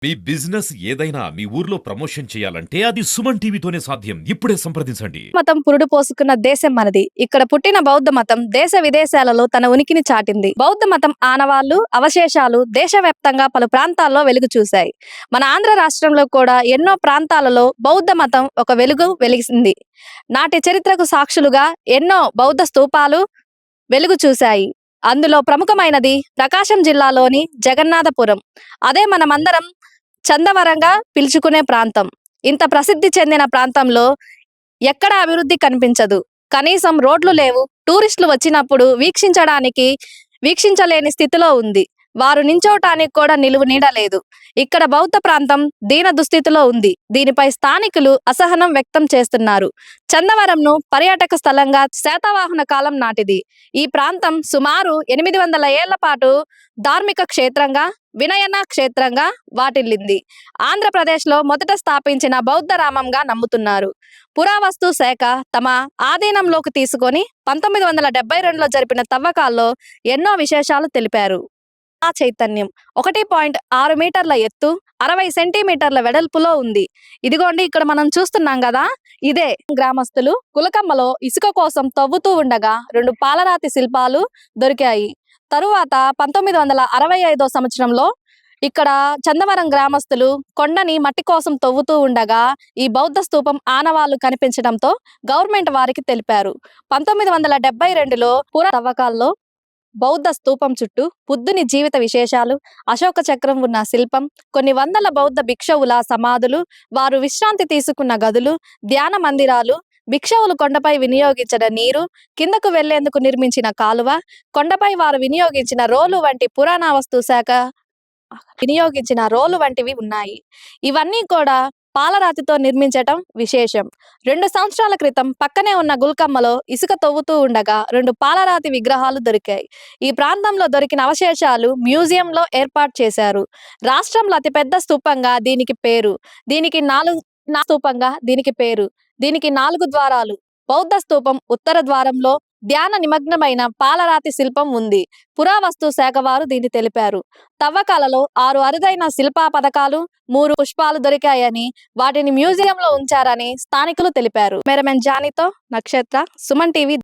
మీ business ఏదైనా మీ ఊర్లో promotion చేయాలంటే అది సుమన్ టీవీతోనే సాధ్యం. ఇప్పుడే సంప్రదించండి. మతం పురుడు పోసుకున్న దేశం మనది. ఇక్కడ పుట్టిన బౌద్ధ మతం దేశ విదేశాలలో తన ఉనికిని చాటింది. బౌద్ధ మతం ఆనవాళ్లు, అవశేషాలు దేశవ్యాప్తంగా పలు ప్రాంతాల్లో వెలుగు చూశాయి. మన ఆంధ్ర రాష్ట్రంలో కూడా ఎన్నో ప్రాంతాలలో బౌద్ధ మతం ఒక వెలుగు వెలిగింది. నాటి చరిత్రకు సాక్షులుగా ఎన్నో బౌద్ధ స్తూపాలు వెలుగు చూశాయి. అందులో ప్రముఖమైనది ప్రకాశం జిల్లాలోని జగన్నాథపురం. అదే మనమందరం చందవరంగా పిలుచుకునే ప్రాంతం. ఇంత ప్రసిద్ధి చెందిన ప్రాంతంలో ఎక్కడ అభివృద్ధి కనిపించదు. కనీసం రోడ్లు లేవు. టూరిస్టులు వచ్చినప్పుడు వీక్షించలేని స్థితిలో ఉంది. వారు నించోటానికి కూడా నిలువు నీడ లేదు. ఇక్కడ బౌద్ధ ప్రాంతం దీన దుస్థితిలో ఉంది. దీనిపై స్థానికులు అసహనం వ్యక్తం చేస్తున్నారు. చందవరంను పర్యాటక స్థలంగా శాతవాహన కాలం నాటిది. ఈ ప్రాంతం సుమారు 800 ఏళ్ల పాటు ధార్మిక క్షేత్రంగా, వినయన క్షేత్రంగా వాటిల్లింది. ఆంధ్రప్రదేశ్లో మొదట స్థాపించిన బౌద్ధ రామంగా నమ్ముతున్నారు. పురావస్తు శాఖ తమ ఆధీనంలోకి తీసుకొని 1972లో జరిపిన తవ్వకాల్లో ఎన్నో విశేషాలు తెలిపారు. ఆ చైతన్యం 1.6 మీటర్ల ఎత్తు, 60 సెంటీమీటర్ల వెడల్పులో ఉంది. ఇదిగోండి ఇక్కడ మనం చూస్తున్నాం కదా, ఇదే. గ్రామస్తులు కులకమ్మలో ఇసుక కోసం తవ్వుతూ ఉండగా 2 పాలరాతి శిల్పాలు దొరికాయి. తరువాత 1965వ సంవత్సరంలో ఇక్కడ చందవరం గ్రామస్తులు కొండని మట్టి కోసం తవ్వుతూ ఉండగా ఈ బౌద్ధ స్తూపం ఆనవాళ్లు కనిపించడంతో గవర్నమెంట్ వారికి తెలిపారు. 1972లో తవ్వకాల్లో బౌద్ధ స్తూపం చుట్టూ బుద్ధుని జీవిత విశేషాలు, అశోక చక్రం ఉన్న శిల్పం, కొన్ని వందల బౌద్ధ భిక్షువుల సమాధులు, వారు విశ్రాంతి తీసుకున్న గదులు, ధ్యాన మందిరాలు, భిక్షువులు కొండపై వినియోగించిన నీరు, కిందకు వెళ్లేందుకు నిర్మించిన కాలువ, కొండపై వారు వినియోగించిన రోలు వంటివి ఉన్నాయి. ఇవన్నీ కూడా పాలరాతితో నిర్మించటం విశేషం. 2 సంవత్సరాల క్రితం పక్కనే ఉన్న గుల్కమ్మలో ఇసుక తవ్వుతూ ఉండగా 2 పాలరాతి విగ్రహాలు దొరికాయి. ఈ ప్రాంతంలో దొరికిన అవశేషాలు మ్యూజియంలో ఏర్పాటు చేశారు. రాష్ట్రంలో అతిపెద్ద స్తూపంగా దీనికి పేరు. దీనికి 4 ద్వారాలు. బౌద్ధ స్తూపం ఉత్తర ద్వారంలో ధ్యాన నిమగ్నమైన పాలరాతి శిల్పం ఉంది. పురావస్తు శాఖ వారు దీన్ని తెలిపారు. తవ్వకాలలో 6 అరుదైన శిల్పా పథకాలు, 3 పుష్పాలు దొరికాయని, వాటిని మ్యూజియంలో ఉంచారని స్థానికులు తెలిపారు. కెమెరామెన్ జానీతో నక్షత్ర, సుమన్ టీవీ.